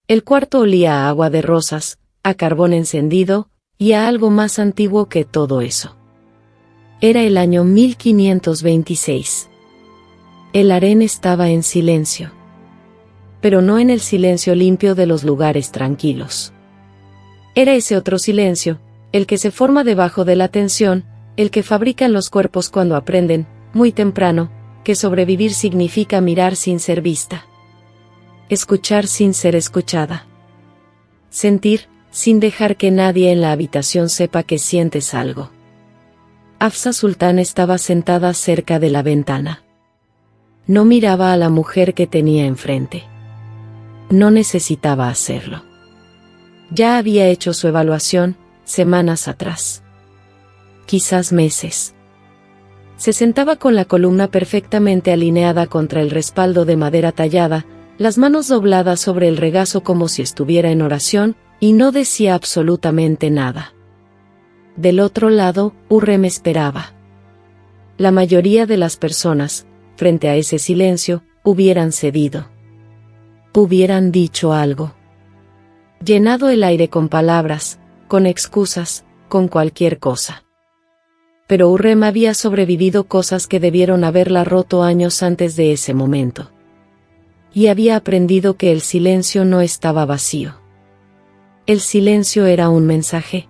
El cuarto olía a agua de rosas, a carbón encendido, y a algo más antiguo que todo eso. Era el año 1526. El harén estaba en silencio. Pero no en el silencio limpio de los lugares tranquilos. Era ese otro silencio, el que se forma debajo de la tensión, el que fabrican los cuerpos cuando aprenden, muy temprano, que sobrevivir significa mirar sin ser vista. Escuchar sin ser escuchada. Sentir, sin dejar que nadie en la habitación sepa que sientes algo. Hafsa Sultán estaba sentada cerca de la ventana. No miraba a la mujer que tenía enfrente. No necesitaba hacerlo. Ya había hecho su evaluación, semanas atrás. Quizás meses. Se sentaba con la columna perfectamente alineada contra el respaldo de madera tallada, las manos dobladas sobre el regazo como si estuviera en oración, y no decía absolutamente nada. Del otro lado, Hurrem esperaba. La mayoría de las personas, frente a ese silencio, hubieran cedido. Hubieran dicho algo. Llenado el aire con palabras, con excusas, con cualquier cosa. Pero Hurrem había sobrevivido cosas que debieron haberla roto años antes de ese momento. Y había aprendido que el silencio no estaba vacío. El silencio era un mensaje.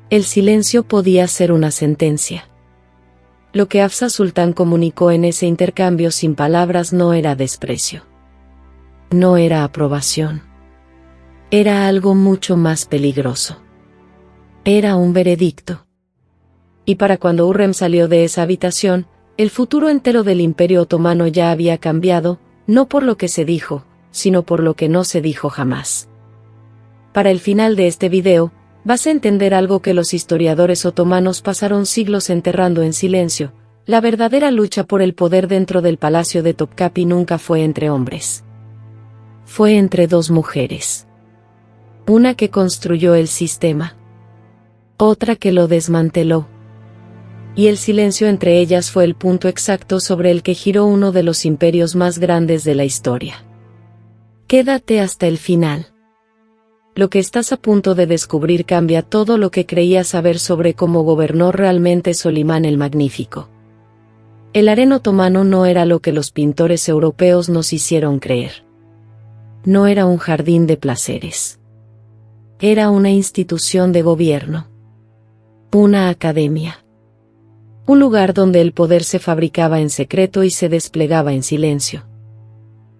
El silencio podía ser una sentencia. Lo que Hafsa Sultán comunicó en ese intercambio sin palabras no era desprecio. No era aprobación. Era algo mucho más peligroso. Era un veredicto. Y para cuando Hurrem salió de esa habitación, el futuro entero del Imperio Otomano ya había cambiado, no por lo que se dijo, sino por lo que no se dijo jamás. Para el final de este video, vas a entender algo que los historiadores otomanos pasaron siglos enterrando en silencio: la verdadera lucha por el poder dentro del palacio de Topkapi nunca fue entre hombres. Fue entre dos mujeres. Una que construyó el sistema. Otra que lo desmanteló. Y el silencio entre ellas fue el punto exacto sobre el que giró uno de los imperios más grandes de la historia. Quédate hasta el final. Lo que estás a punto de descubrir cambia todo lo que creías saber sobre cómo gobernó realmente Solimán el Magnífico. El harén otomano no era lo que los pintores europeos nos hicieron creer. No era un jardín de placeres. Era una institución de gobierno. Una academia. Un lugar donde el poder se fabricaba en secreto y se desplegaba en silencio.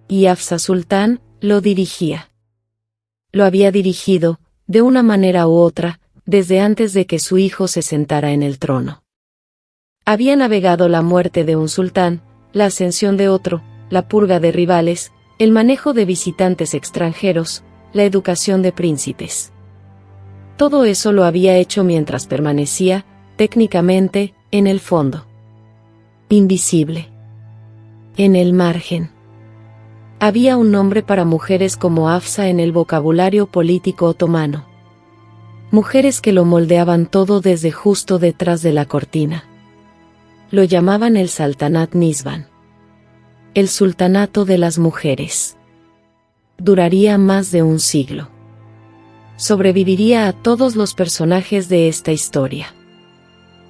Y Hafsa Sultán lo dirigía. Lo había dirigido, de una manera u otra, desde antes de que su hijo se sentara en el trono. Había navegado la muerte de un sultán, la ascensión de otro, la purga de rivales, el manejo de visitantes extranjeros, la educación de príncipes. Todo eso lo había hecho mientras permanecía, técnicamente, en el fondo. Invisible. En el margen. Había un nombre para mujeres como Hafsa en el vocabulario político otomano. Mujeres que lo moldeaban todo desde justo detrás de la cortina. Lo llamaban el Saltanat Nisban. El sultanato de las mujeres. Duraría más de un siglo. Sobreviviría a todos los personajes de esta historia.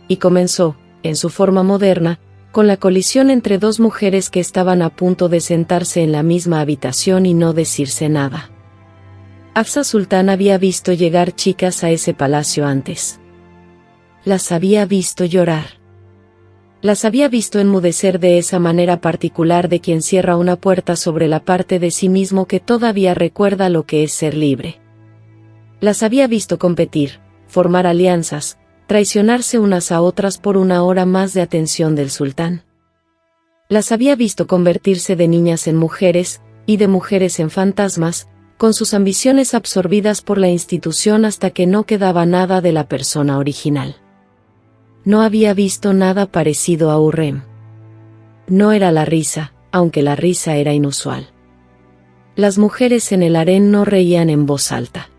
Y comenzó, en su forma moderna, con la colisión entre dos mujeres que estaban a punto de sentarse en la misma habitación y no decirse nada. Hafsa Sultán había visto llegar chicas a ese palacio antes. Las había visto llorar. Las había visto enmudecer de esa manera particular de quien cierra una puerta sobre la parte de sí mismo que todavía recuerda lo que es ser libre. Las había visto competir, formar alianzas, traicionarse unas a otras por una hora más de atención del sultán. Las había visto convertirse de niñas en mujeres, y de mujeres en fantasmas, con sus ambiciones absorbidas por la institución hasta que no quedaba nada de la persona original. No había visto nada parecido a Hurrem. No era la risa, aunque la risa era inusual. Las mujeres en el harén no reían en voz alta.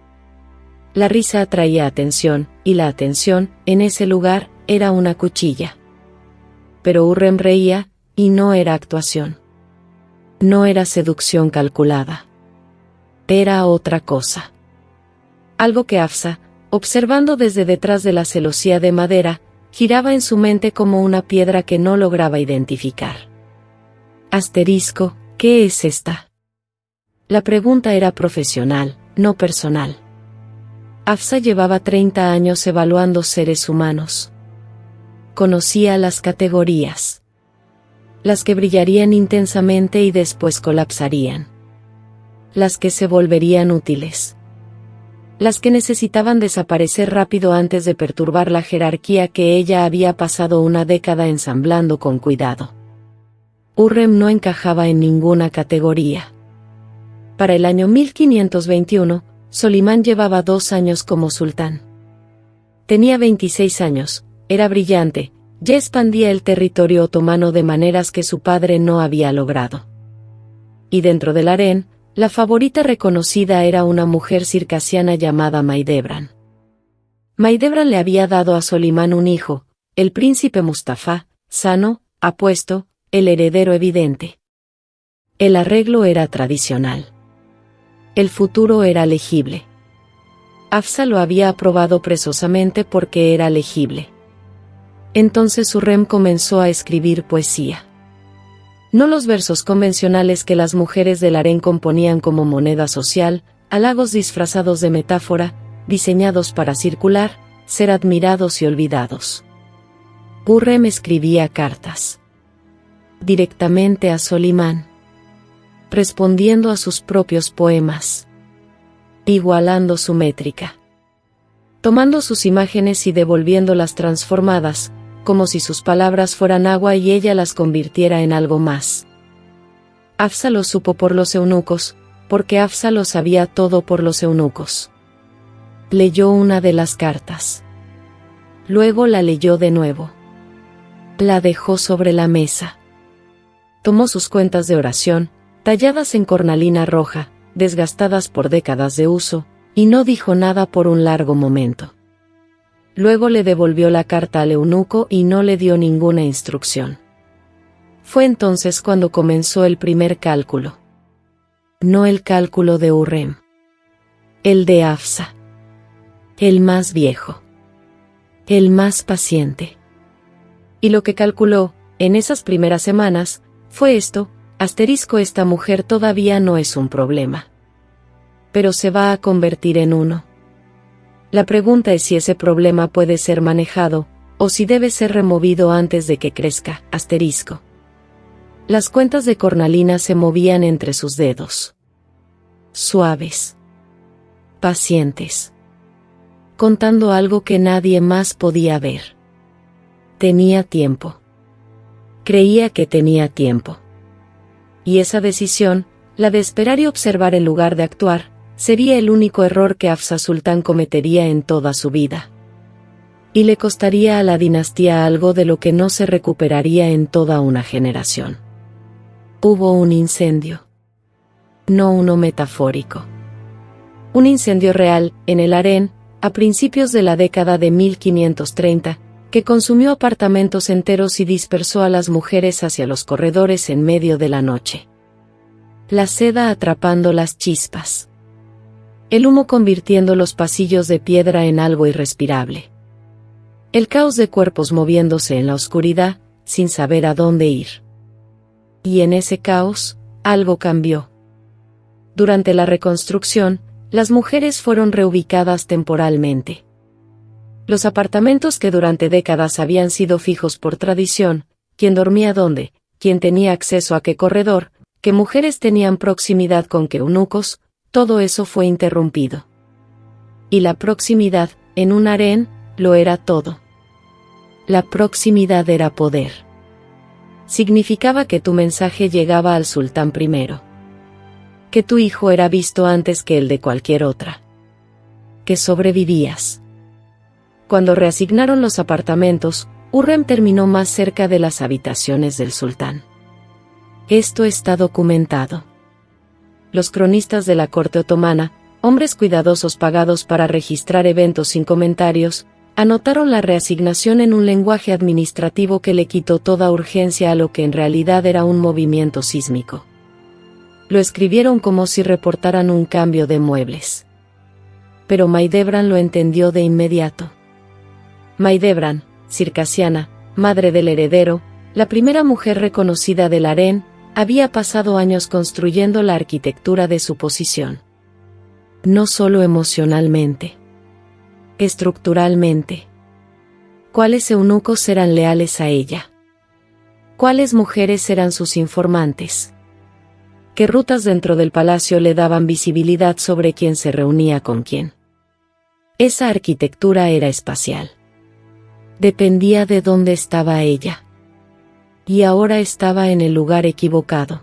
La risa atraía atención, y la atención, en ese lugar, era una cuchilla. Pero Hurrem reía, y no era actuación. No era seducción calculada. Era otra cosa. Algo que Hafsa, observando desde detrás de la celosía de madera, giraba en su mente como una piedra que no lograba identificar. Asterisco, ¿qué es esta? La pregunta era profesional, no personal. Hafsa llevaba 30 años evaluando seres humanos. Conocía las categorías. Las que brillarían intensamente y después colapsarían. Las que se volverían útiles. Las que necesitaban desaparecer rápido antes de perturbar la jerarquía que ella había pasado una década ensamblando con cuidado. Hurrem no encajaba en ninguna categoría. Para el año 1521, Solimán llevaba 2 años como sultán. Tenía 26 años, era brillante, ya expandía el territorio otomano de maneras que su padre no había logrado. Y dentro del harén, la favorita reconocida era una mujer circasiana llamada Maidebran. Maidebran le había dado a Solimán un hijo, el príncipe Mustafa, sano, apuesto, el heredero evidente. El arreglo era tradicional. El futuro era legible. Hafsa lo había aprobado presosamente porque era legible. Entonces Hurrem comenzó a escribir poesía. No los versos convencionales que las mujeres del harén componían como moneda social, halagos disfrazados de metáfora, diseñados para circular, ser admirados y olvidados. Hurrem escribía cartas. Directamente a Solimán. Respondiendo a sus propios poemas. Igualando su métrica. Tomando sus imágenes y devolviéndolas transformadas, como si sus palabras fueran agua y ella las convirtiera en algo más. Hafsa lo supo por los eunucos, porque Hafsa lo sabía todo por los eunucos. Leyó una de las cartas. Luego la leyó de nuevo. La dejó sobre la mesa. Tomó sus cuentas de oración, talladas en cornalina roja, desgastadas por décadas de uso, y no dijo nada por un largo momento. Luego le devolvió la carta al eunuco y no le dio ninguna instrucción. Fue entonces cuando comenzó el primer cálculo. No el cálculo de Hurrem. El de Hafsa. El más viejo. El más paciente. Y lo que calculó, en esas primeras semanas, fue esto: esta mujer todavía no es un problema. Pero se va a convertir en uno. La pregunta es si ese problema puede ser manejado, o si debe ser removido antes de que crezca. Las cuentas de cornalina se movían entre sus dedos. Suaves. Pacientes. Contando algo que nadie más podía ver. Tenía tiempo. Creía que tenía tiempo. Y esa decisión, la de esperar y observar en lugar de actuar, sería el único error que Hafsa Sultán cometería en toda su vida. Y le costaría a la dinastía algo de lo que no se recuperaría en toda una generación. Hubo un incendio. No uno metafórico. Un incendio real, en el harén, a principios de la década de 1530, que consumió apartamentos enteros y dispersó a las mujeres hacia los corredores en medio de la noche. La seda atrapando las chispas. El humo convirtiendo los pasillos de piedra en algo irrespirable. El caos de cuerpos moviéndose en la oscuridad, sin saber a dónde ir. Y en ese caos, algo cambió. Durante la reconstrucción, las mujeres fueron reubicadas temporalmente. Los apartamentos que durante décadas habían sido fijos por tradición, quién dormía dónde, quién tenía acceso a qué corredor, qué mujeres tenían proximidad con qué eunucos, todo eso fue interrumpido. Y la proximidad, en un harén, lo era todo. La proximidad era poder. Significaba que tu mensaje llegaba al sultán primero. Que tu hijo era visto antes que el de cualquier otra. Que sobrevivías. Cuando reasignaron los apartamentos, Hurrem terminó más cerca de las habitaciones del sultán. Esto está documentado. Los cronistas de la corte otomana, hombres cuidadosos pagados para registrar eventos sin comentarios, anotaron la reasignación en un lenguaje administrativo que le quitó toda urgencia a lo que en realidad era un movimiento sísmico. lo escribieron como si reportaran un cambio de muebles. Pero Maidebran lo entendió de inmediato. Maidebran, circasiana, madre del heredero, la primera mujer reconocida del harén, había pasado años construyendo la arquitectura de su posición. No solo emocionalmente. Estructuralmente. ¿Cuáles eunucos eran leales a ella? ¿Cuáles mujeres eran sus informantes? ¿Qué rutas dentro del palacio le daban visibilidad sobre quién se reunía con quién? Esa arquitectura era espacial. Dependía de dónde estaba ella. Y ahora estaba en el lugar equivocado.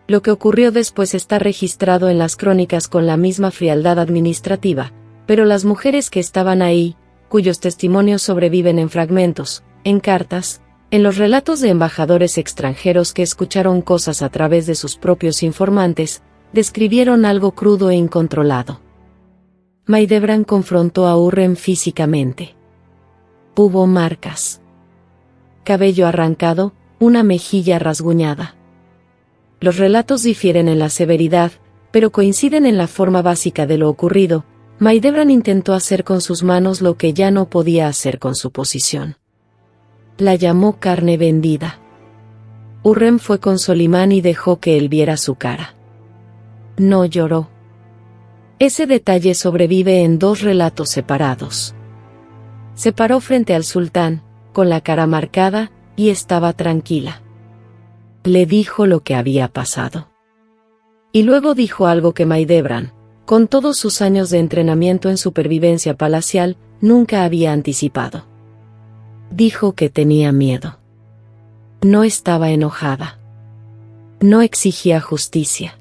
Lo que ocurrió después está registrado en las crónicas con la misma frialdad administrativa, pero las mujeres que estaban ahí, cuyos testimonios sobreviven en fragmentos, en cartas, en los relatos de embajadores extranjeros que escucharon cosas a través de sus propios informantes, describieron algo crudo e incontrolado. Maidebran confrontó a Hurrem físicamente. Hubo marcas. Cabello arrancado, una mejilla rasguñada. Los relatos difieren en la severidad, pero coinciden en la forma básica de lo ocurrido. Maidebran intentó hacer con sus manos lo que ya no podía hacer con su posición. La llamó carne vendida. Hurrem fue con Solimán y dejó que él viera su cara. No lloró. Ese detalle sobrevive en dos relatos separados. Se paró frente al sultán, con la cara marcada, y estaba tranquila. Le dijo lo que había pasado. Y luego dijo algo que Maidebran, con todos sus años de entrenamiento en supervivencia palacial, nunca había anticipado. Dijo que tenía miedo. No estaba enojada. No exigía justicia.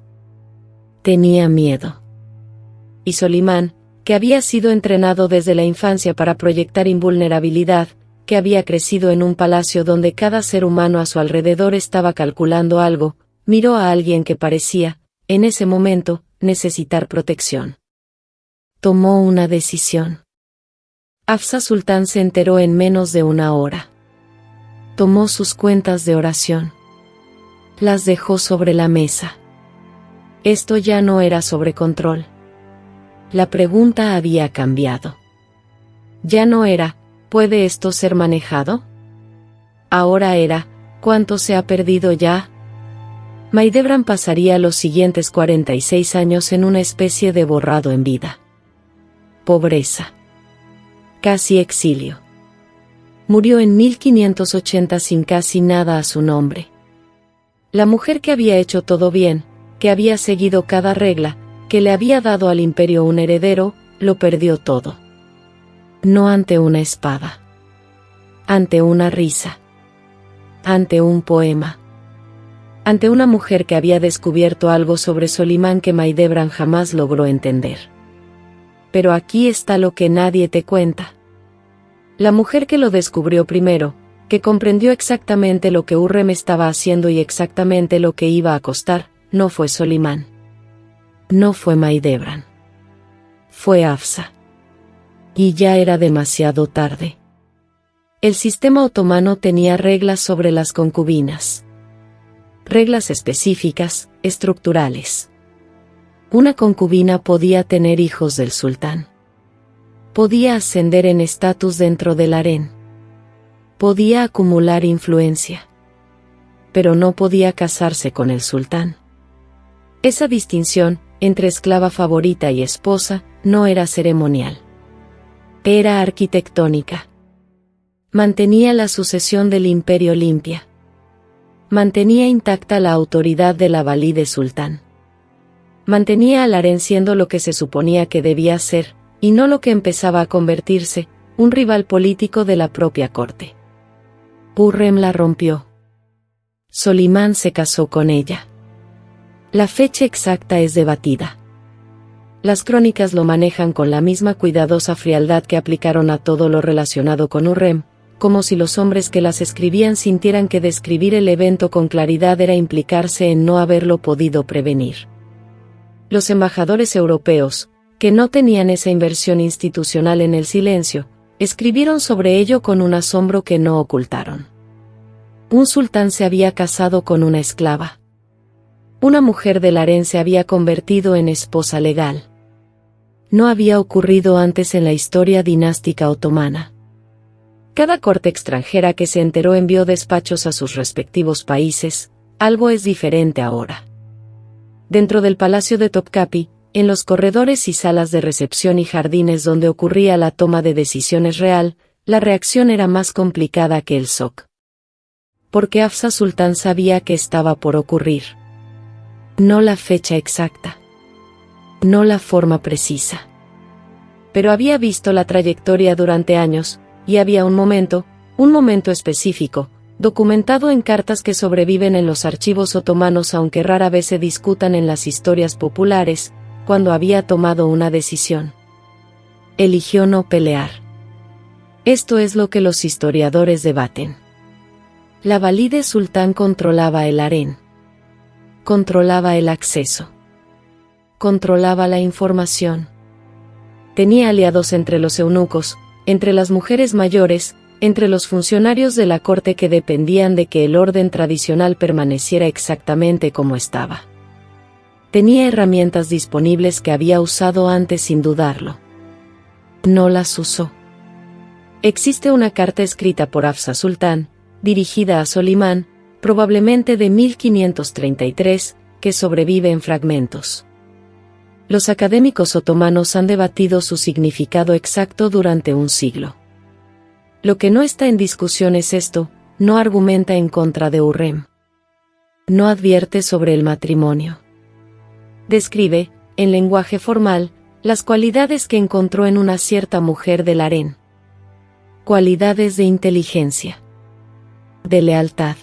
Tenía miedo. Y Solimán, que había sido entrenado desde la infancia para proyectar invulnerabilidad, que había crecido en un palacio donde cada ser humano a su alrededor estaba calculando algo, miró a alguien que parecía, en ese momento, necesitar protección. Tomó una decisión. Hafsa Sultán se enteró en menos de una hora. Tomó sus cuentas de oración. Las dejó sobre la mesa. Esto ya no era sobre control. La pregunta había cambiado. Ya no era, ¿puede esto ser manejado? Ahora era, ¿cuánto se ha perdido ya? Maidebran pasaría los siguientes 46 años en una especie de borrado en vida. Pobreza. Casi exilio. Murió en 1580 sin casi nada a su nombre. La mujer que había hecho todo bien, que había seguido cada regla, que le había dado al imperio un heredero, lo perdió todo. No ante una espada. Ante una risa. Ante un poema. Ante una mujer que había descubierto algo sobre Solimán que Maidebran jamás logró entender. Pero aquí está lo que nadie te cuenta. La mujer que lo descubrió primero, que comprendió exactamente lo que Hurrem estaba haciendo y exactamente lo que iba a costar, no fue Solimán. No fue Maidebran. Fue Hafsa. Y ya era demasiado tarde. El sistema otomano tenía reglas sobre las concubinas. Reglas específicas, estructurales. Una concubina podía tener hijos del sultán. Podía ascender en estatus dentro del harén. Podía acumular influencia. Pero no podía casarse con el sultán. Esa distinción, entre esclava favorita y esposa, no era ceremonial. Era arquitectónica. Mantenía la sucesión del imperio limpia. Mantenía intacta la autoridad de la valide sultán. Mantenía al harén siendo lo que se suponía que debía ser, y no lo que empezaba a convertirse, un rival político de la propia corte. Hurrem la rompió. Solimán se casó con ella. La fecha exacta es debatida. Las crónicas lo manejan con la misma cuidadosa frialdad que aplicaron a todo lo relacionado con Hurrem, como si los hombres que las escribían sintieran que describir el evento con claridad era implicarse en no haberlo podido prevenir. Los embajadores europeos, que no tenían esa inversión institucional en el silencio, escribieron sobre ello con un asombro que no ocultaron. Un sultán se había casado con una esclava. una mujer del harén se había convertido en esposa legal. No había ocurrido antes en la historia dinástica otomana. Cada corte extranjera que se enteró envió despachos a sus respectivos países. Algo es diferente ahora. Dentro del palacio de Topkapi, en los corredores y salas de recepción y jardines donde ocurría la toma de decisiones real, la reacción era más complicada que el shock. Porque Hafsa Sultán sabía que estaba por ocurrir. No la fecha exacta. No la forma precisa. Pero había visto la trayectoria durante años, y había un momento específico, documentado en cartas que sobreviven en los archivos otomanos aunque rara vez se discutan en las historias populares, cuando había tomado una decisión. Eligió no pelear. Esto es lo que los historiadores debaten. La Valide Sultán controlaba el harén. Controlaba el acceso. Controlaba la información. Tenía aliados entre los eunucos, entre las mujeres mayores, entre los funcionarios de la corte que dependían de que el orden tradicional permaneciera exactamente como estaba. Tenía herramientas disponibles que había usado antes sin dudarlo. No las usó. Existe una carta escrita por Hafsa Sultán, dirigida a Solimán, probablemente de 1533, que sobrevive en fragmentos. Los académicos otomanos han debatido su significado exacto durante un siglo. Lo que no está en discusión es esto: no argumenta en contra de Hurrem. No advierte sobre el matrimonio. Describe, en lenguaje formal, las cualidades que encontró en una cierta mujer del harén. Cualidades de inteligencia. De lealtad.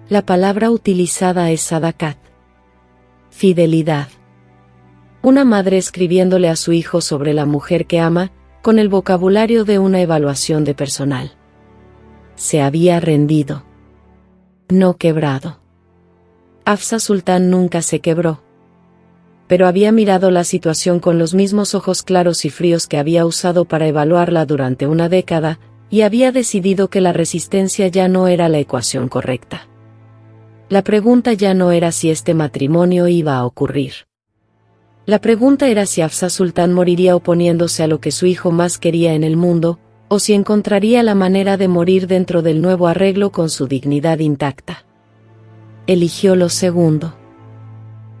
La palabra utilizada es sadakat. Fidelidad. Una madre escribiéndole a su hijo sobre la mujer que ama, con el vocabulario de una evaluación de personal. Se había rendido. No quebrado. Hafsa Sultán nunca se quebró. Pero había mirado la situación con los mismos ojos claros y fríos que había usado para evaluarla durante una década, y había decidido que la resistencia ya no era la ecuación correcta. La pregunta ya no era si este matrimonio iba a ocurrir. La pregunta era si Hafsa Sultán moriría oponiéndose a lo que su hijo más quería en el mundo, o si encontraría la manera de morir dentro del nuevo arreglo con su dignidad intacta. Eligió lo segundo.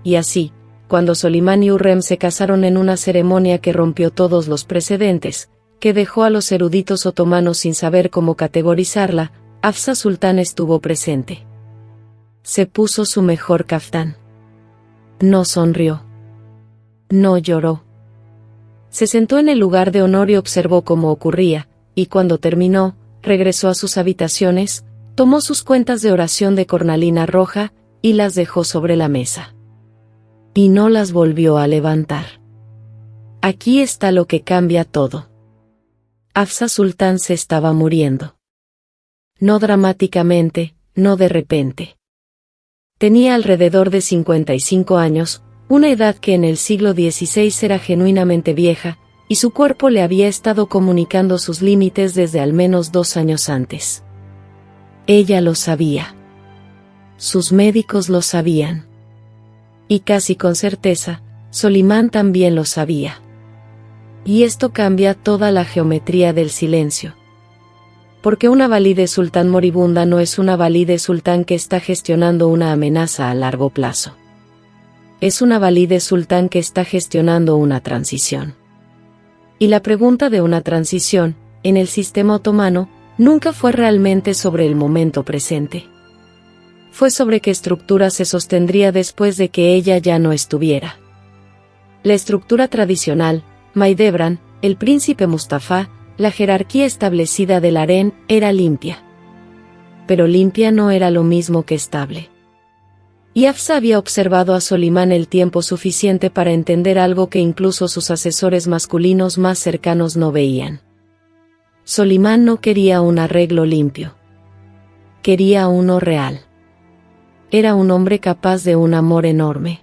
Y así, cuando Solimán y Hurrem se casaron en una ceremonia que rompió todos los precedentes, que dejó a los eruditos otomanos sin saber cómo categorizarla, Hafsa Sultán estuvo presente. Se puso su mejor caftán. No sonrió. No lloró. Se sentó en el lugar de honor y observó cómo ocurría, y cuando terminó, regresó a sus habitaciones, tomó sus cuentas de oración de cornalina roja, y las dejó sobre la mesa. Y no las volvió a levantar. Aquí está lo que cambia todo. Hafsa Sultán se estaba muriendo. No dramáticamente, no de repente. Tenía alrededor de 55 años, una edad que en el siglo XVI era genuinamente vieja, y su cuerpo le había estado comunicando sus límites desde al menos 2 años antes. Ella lo sabía. Sus médicos lo sabían. Y casi con certeza, Solimán también lo sabía. Y esto cambia toda la geometría del silencio. Porque una Valide Sultán moribunda no es una Valide Sultán que está gestionando una amenaza a largo plazo. Es una Valide Sultán que está gestionando una transición. Y la pregunta de una transición, en el sistema otomano, nunca fue realmente sobre el momento presente. Fue sobre qué estructura se sostendría después de que ella ya no estuviera. La estructura tradicional, Maidebran, el príncipe Mustafa, la jerarquía establecida del harén, era limpia. Pero limpia no era lo mismo que estable. Y Hafsa había observado a Solimán el tiempo suficiente para entender algo que incluso sus asesores masculinos más cercanos no veían. Solimán no quería un arreglo limpio. Quería uno real. Era un hombre capaz de un amor enorme.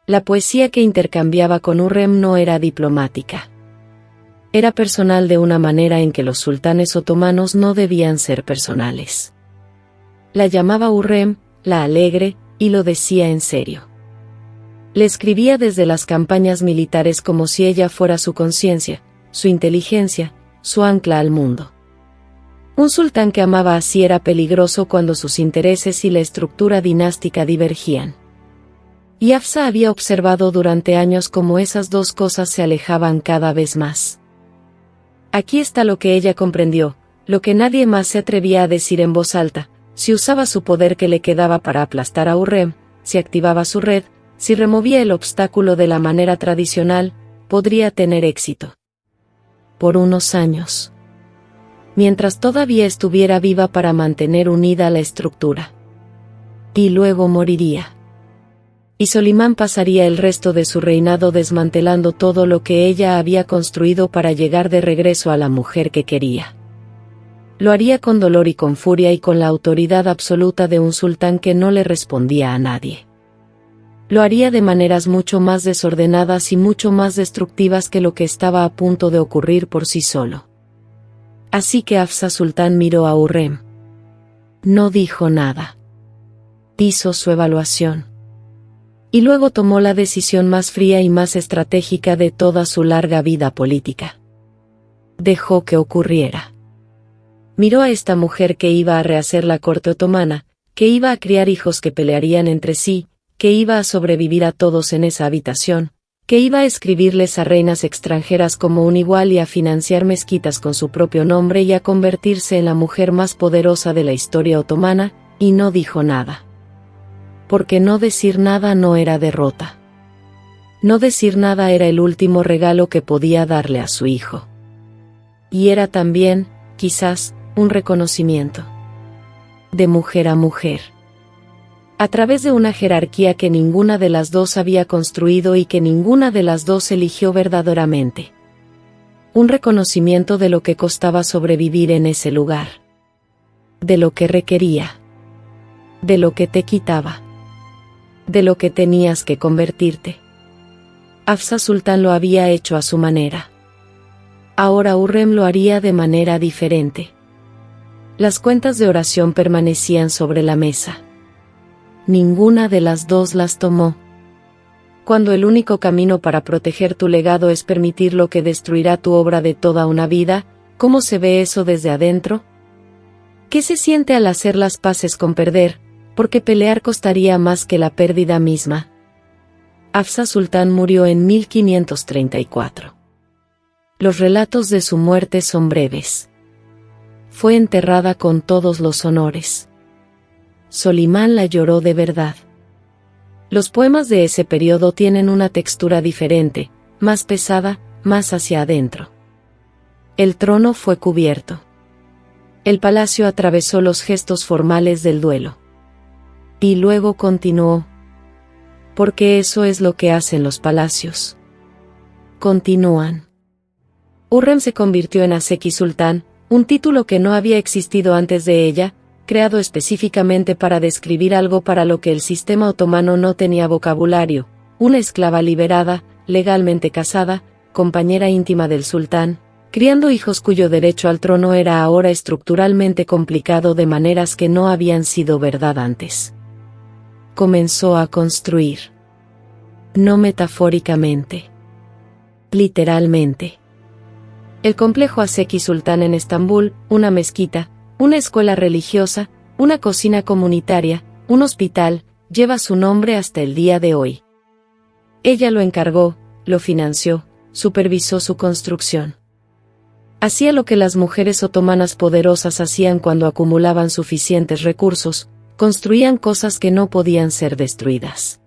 La poesía que intercambiaba con Hurrem no era diplomática. Era personal de una manera en que los sultanes otomanos no debían ser personales. La llamaba Hurrem, la alegre, y lo decía en serio. Le escribía desde las campañas militares como si ella fuera su conciencia, su inteligencia, su ancla al mundo. Un sultán que amaba así era peligroso cuando sus intereses y la estructura dinástica divergían. Y Hafsa había observado durante años cómo esas dos cosas se alejaban cada vez más. Aquí está lo que ella comprendió, lo que nadie más se atrevía a decir en voz alta: si usaba su poder que le quedaba para aplastar a Hurrem, si activaba su red, si removía el obstáculo de la manera tradicional, podría tener éxito. Por unos años. Mientras todavía estuviera viva para mantener unida la estructura. Y luego moriría. Y Solimán pasaría el resto de su reinado desmantelando todo lo que ella había construido para llegar de regreso a la mujer que quería. Lo haría con dolor y con furia y con la autoridad absoluta de un sultán que no le respondía a nadie. Lo haría de maneras mucho más desordenadas y mucho más destructivas que lo que estaba a punto de ocurrir por sí solo. Así que Hafsa Sultán miró a Hurrem. No dijo nada. Hizo su evaluación. Y luego tomó la decisión más fría y más estratégica de toda su larga vida política. Dejó que ocurriera. Miró a esta mujer que iba a rehacer la corte otomana, que iba a criar hijos que pelearían entre sí, que iba a sobrevivir a todos en esa habitación, que iba a escribirles a reinas extranjeras como un igual y a financiar mezquitas con su propio nombre y a convertirse en la mujer más poderosa de la historia otomana, y no dijo nada. Porque no decir nada no era derrota. No decir nada era el último regalo que podía darle a su hijo. Y era también, quizás, un reconocimiento. De mujer a mujer. A través de una jerarquía que ninguna de las dos había construido y que ninguna de las dos eligió verdaderamente. Un reconocimiento de lo que costaba sobrevivir en ese lugar. De lo que requería. De lo que te quitaba. De lo que tenías que convertirte. Hafsa Sultán lo había hecho a su manera. Ahora Hurrem lo haría de manera diferente. Las cuentas de oración permanecían sobre la mesa. Ninguna de las dos las tomó. Cuando el único camino para proteger tu legado es permitir lo que destruirá tu obra de toda una vida, ¿cómo se ve eso desde adentro? ¿Qué se siente al hacer las paces con perder? Porque pelear costaría más que la pérdida misma. Hafsa Sultán murió en 1534. Los relatos de su muerte son breves. Fue enterrada con todos los honores. Solimán la lloró de verdad. Los poemas de ese periodo tienen una textura diferente, más pesada, más hacia adentro. El trono fue cubierto. El palacio atravesó los gestos formales del duelo. Y luego continuó. Porque eso es lo que hacen los palacios. Continúan. Hurrem se convirtió en Aseki Sultán, un título que no había existido antes de ella, creado específicamente para describir algo para lo que el sistema otomano no tenía vocabulario: una esclava liberada, legalmente casada, compañera íntima del sultán, criando hijos cuyo derecho al trono era ahora estructuralmente complicado de maneras que no habían sido verdad antes. Comenzó a construir. No metafóricamente. Literalmente. El complejo Aseki Sultán en Estambul, una mezquita, una escuela religiosa, una cocina comunitaria, un hospital, lleva su nombre hasta el día de hoy. Ella lo encargó, lo financió, supervisó su construcción. Hacía lo que las mujeres otomanas poderosas hacían cuando acumulaban suficientes recursos: construían cosas que no podían ser destruidas.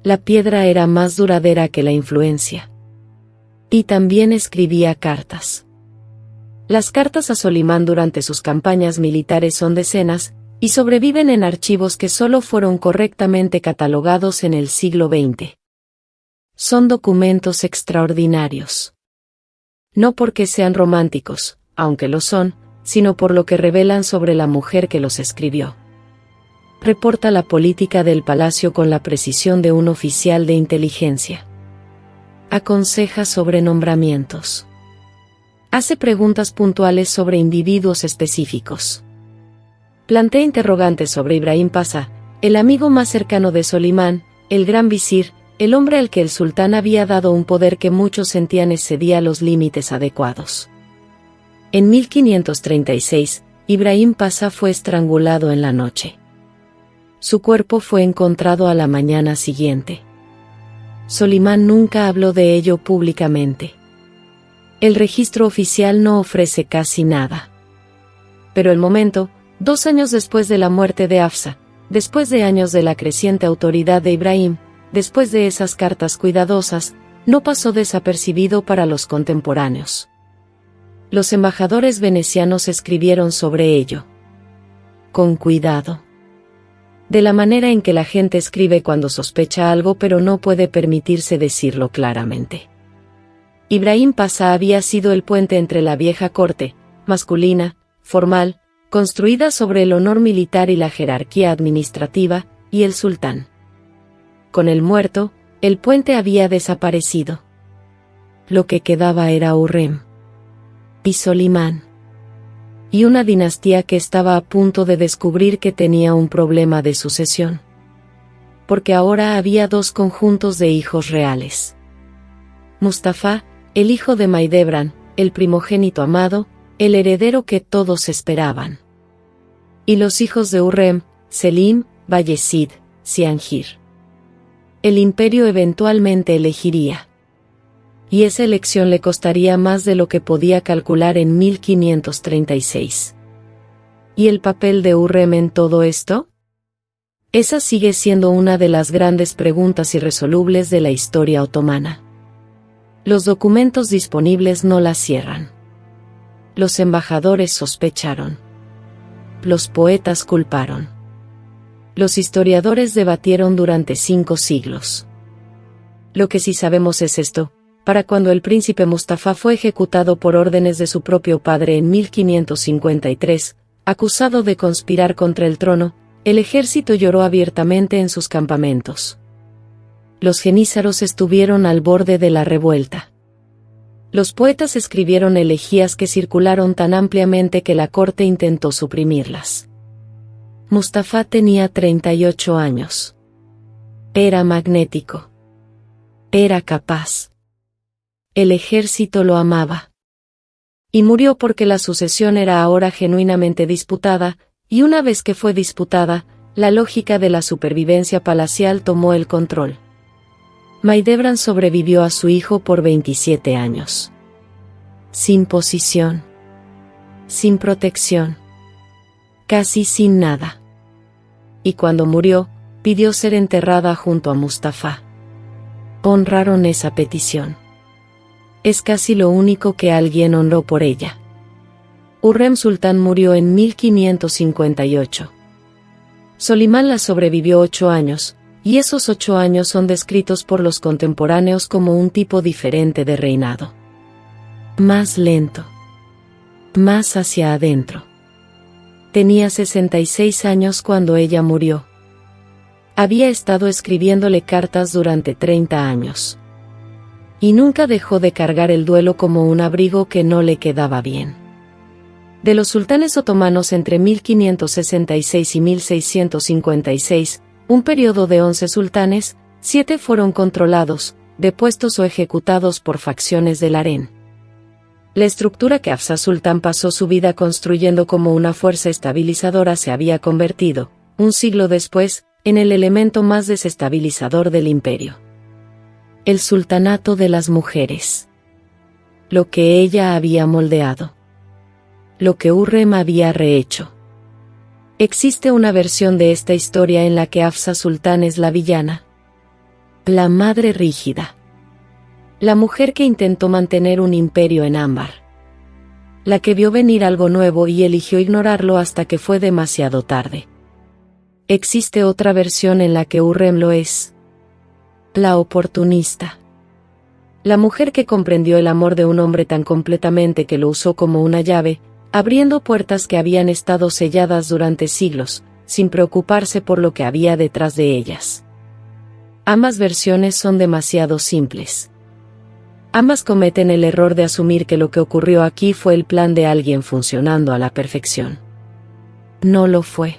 La piedra era más duradera que la influencia. Y también escribía cartas. Las cartas a Solimán durante sus campañas militares son decenas, y sobreviven en archivos que solo fueron correctamente catalogados en el siglo XX. Son documentos extraordinarios. No porque sean románticos, aunque lo son, sino por lo que revelan sobre la mujer que los escribió. Reporta la política del palacio con la precisión de un oficial de inteligencia. Aconseja sobre nombramientos. Hace preguntas puntuales sobre individuos específicos. Plantea interrogantes sobre Ibrahim Pasha, el amigo más cercano de Solimán, el gran visir, el hombre al que el sultán había dado un poder que muchos sentían excedía los límites adecuados. En 1536, Ibrahim Pasha fue estrangulado en la noche. Su cuerpo fue encontrado a la mañana siguiente. Solimán nunca habló de ello públicamente. El registro oficial no ofrece casi nada. Pero el momento, 2 años después de la muerte de Hafsa, después de años de la creciente autoridad de Ibrahim, después de esas cartas cuidadosas, no pasó desapercibido para los contemporáneos. Los embajadores venecianos escribieron sobre ello. Con cuidado. De la manera en que la gente escribe cuando sospecha algo pero no puede permitirse decirlo claramente. Ibrahim Pasha había sido el puente entre la vieja corte, masculina, formal, construida sobre el honor militar y la jerarquía administrativa, y el sultán. Con el muerto, el puente había desaparecido. Lo que quedaba era Hurrem y Solimán. Y una dinastía que estaba a punto de descubrir que tenía un problema de sucesión. Porque ahora había 2 conjuntos de hijos reales. Mustafa, el hijo de Maidebran, el primogénito amado, el heredero que todos esperaban. Y los hijos de Hurrem, Selim, Bayezid, Ziangir. El imperio eventualmente elegiría. Y esa elección le costaría más de lo que podía calcular en 1536. ¿Y el papel de Hurrem en todo esto? Esa sigue siendo una de las grandes preguntas irresolubles de la historia otomana. Los documentos disponibles no la cierran. Los embajadores sospecharon. Los poetas culparon. Los historiadores debatieron durante 5 siglos. Lo que sí sabemos es esto: para cuando el príncipe Mustafa fue ejecutado por órdenes de su propio padre en 1553, acusado de conspirar contra el trono, el ejército lloró abiertamente en sus campamentos. Los genízaros estuvieron al borde de la revuelta. Los poetas escribieron elegías que circularon tan ampliamente que la corte intentó suprimirlas. Mustafa tenía 38 años. Era magnético. Era capaz. El ejército lo amaba. Y murió porque la sucesión era ahora genuinamente disputada, y una vez que fue disputada, la lógica de la supervivencia palacial tomó el control. Maidebran sobrevivió a su hijo por 27 años. Sin posición. Sin protección. Casi sin nada. Y cuando murió, pidió ser enterrada junto a Mustafa. Honraron esa petición. Es casi lo único que alguien honró por ella. Hurrem Sultán murió en 1558. Solimán la sobrevivió 8 años, y esos 8 años son descritos por los contemporáneos como un tipo diferente de reinado. Más lento. Más hacia adentro. Tenía 66 años cuando ella murió. Había estado escribiéndole cartas durante 30 años. Y nunca dejó de cargar el duelo como un abrigo que no le quedaba bien. De los sultanes otomanos entre 1566 y 1656, un periodo de 11 sultanes, 7 fueron controlados, depuestos o ejecutados por facciones del harén. La estructura que Hafsa Sultán pasó su vida construyendo como una fuerza estabilizadora se había convertido, un siglo después, en el elemento más desestabilizador del imperio. El sultanato de las mujeres. Lo que ella había moldeado. Lo que Hurrem había rehecho. Existe una versión de esta historia en la que Hafsa Sultán es la villana. La madre rígida. La mujer que intentó mantener un imperio en ámbar. La que vio venir algo nuevo y eligió ignorarlo hasta que fue demasiado tarde. Existe otra versión en la que Hurrem lo es. La oportunista. La mujer que comprendió el amor de un hombre tan completamente que lo usó como una llave, abriendo puertas que habían estado selladas durante siglos, sin preocuparse por lo que había detrás de ellas. Ambas versiones son demasiado simples. Ambas cometen el error de asumir que lo que ocurrió aquí fue el plan de alguien funcionando a la perfección. No lo fue.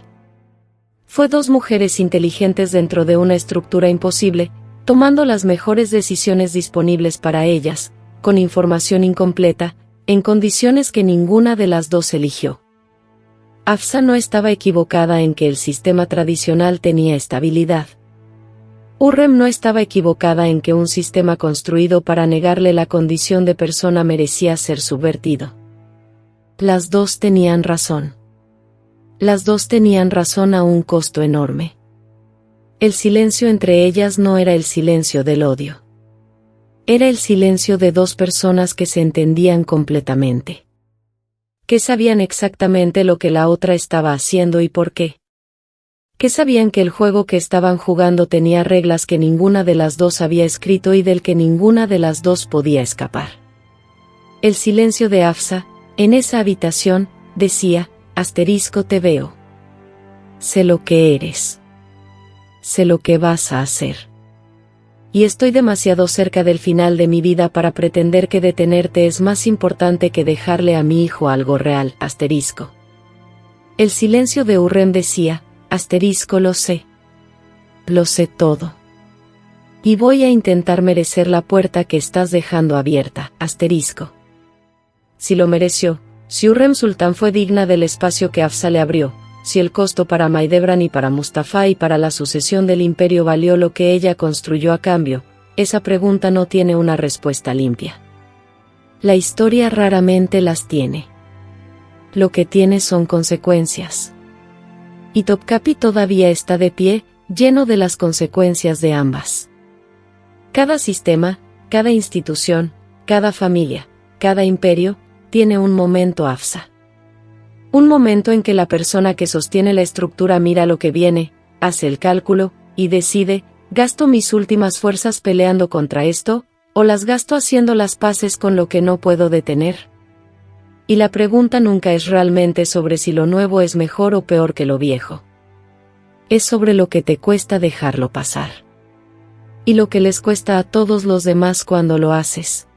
Fue dos mujeres inteligentes dentro de una estructura imposible, tomando las mejores decisiones disponibles para ellas, con información incompleta, en condiciones que ninguna de las dos eligió. Hafsa no estaba equivocada en que el sistema tradicional tenía estabilidad. Hurrem no estaba equivocada en que un sistema construido para negarle la condición de persona merecía ser subvertido. Las dos tenían razón. Las dos tenían razón a un costo enorme. El silencio entre ellas no era el silencio del odio. Era el silencio de dos personas que se entendían completamente. Que sabían exactamente lo que la otra estaba haciendo y por qué. Que sabían que el juego que estaban jugando tenía reglas que ninguna de las dos había escrito y del que ninguna de las dos podía escapar. El silencio de Hafsa, en esa habitación, decía: te veo. Sé lo que eres. Sé lo que vas a hacer. Y estoy demasiado cerca del final de mi vida para pretender que detenerte es más importante que dejarle a mi hijo algo real. El silencio de Hurrem decía: lo sé. Lo sé todo. Y voy a intentar merecer la puerta que estás dejando abierta. Si lo mereció, si Hurrem Sultán fue digna del espacio que Hafsa le abrió, si el costo para Mahidevran y para Mustafa y para la sucesión del imperio valió lo que ella construyó a cambio, esa pregunta no tiene una respuesta limpia. La historia raramente las tiene. Lo que tiene son consecuencias. Y Topkapi todavía está de pie, lleno de las consecuencias de ambas. Cada sistema, cada institución, cada familia, cada imperio, tiene un momento Hafsa. Un momento en que la persona que sostiene la estructura mira lo que viene, hace el cálculo, y decide: ¿gasto mis últimas fuerzas peleando contra esto, o las gasto haciendo las paces con lo que no puedo detener? Y la pregunta nunca es realmente sobre si lo nuevo es mejor o peor que lo viejo. Es sobre lo que te cuesta dejarlo pasar. Y lo que les cuesta a todos los demás cuando lo haces.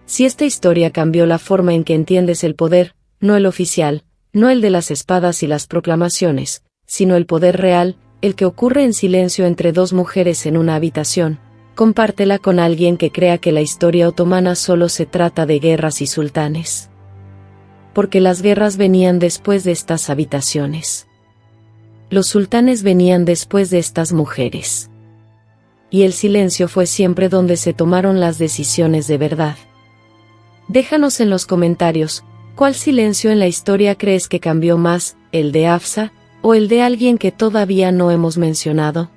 Si esta historia cambió la forma en que entiendes el poder, no el oficial, no el de las espadas y las proclamaciones, sino el poder real, el que ocurre en silencio entre dos mujeres en una habitación, compártela con alguien que crea que la historia otomana solo se trata de guerras y sultanes. Porque las guerras venían después de estas habitaciones. Los sultanes venían después de estas mujeres. Y el silencio fue siempre donde se tomaron las decisiones de verdad. Déjanos en los comentarios: ¿cuál silencio en la historia crees que cambió más, el de Hafsa, o el de alguien que todavía no hemos mencionado?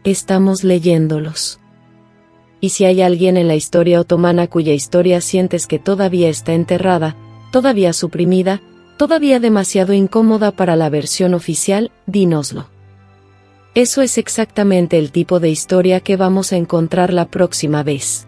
Estamos leyéndolos. Y si hay alguien en la historia otomana cuya historia sientes que todavía está enterrada, todavía suprimida, todavía demasiado incómoda para la versión oficial, dínoslo. Eso es exactamente el tipo de historia que vamos a encontrar la próxima vez.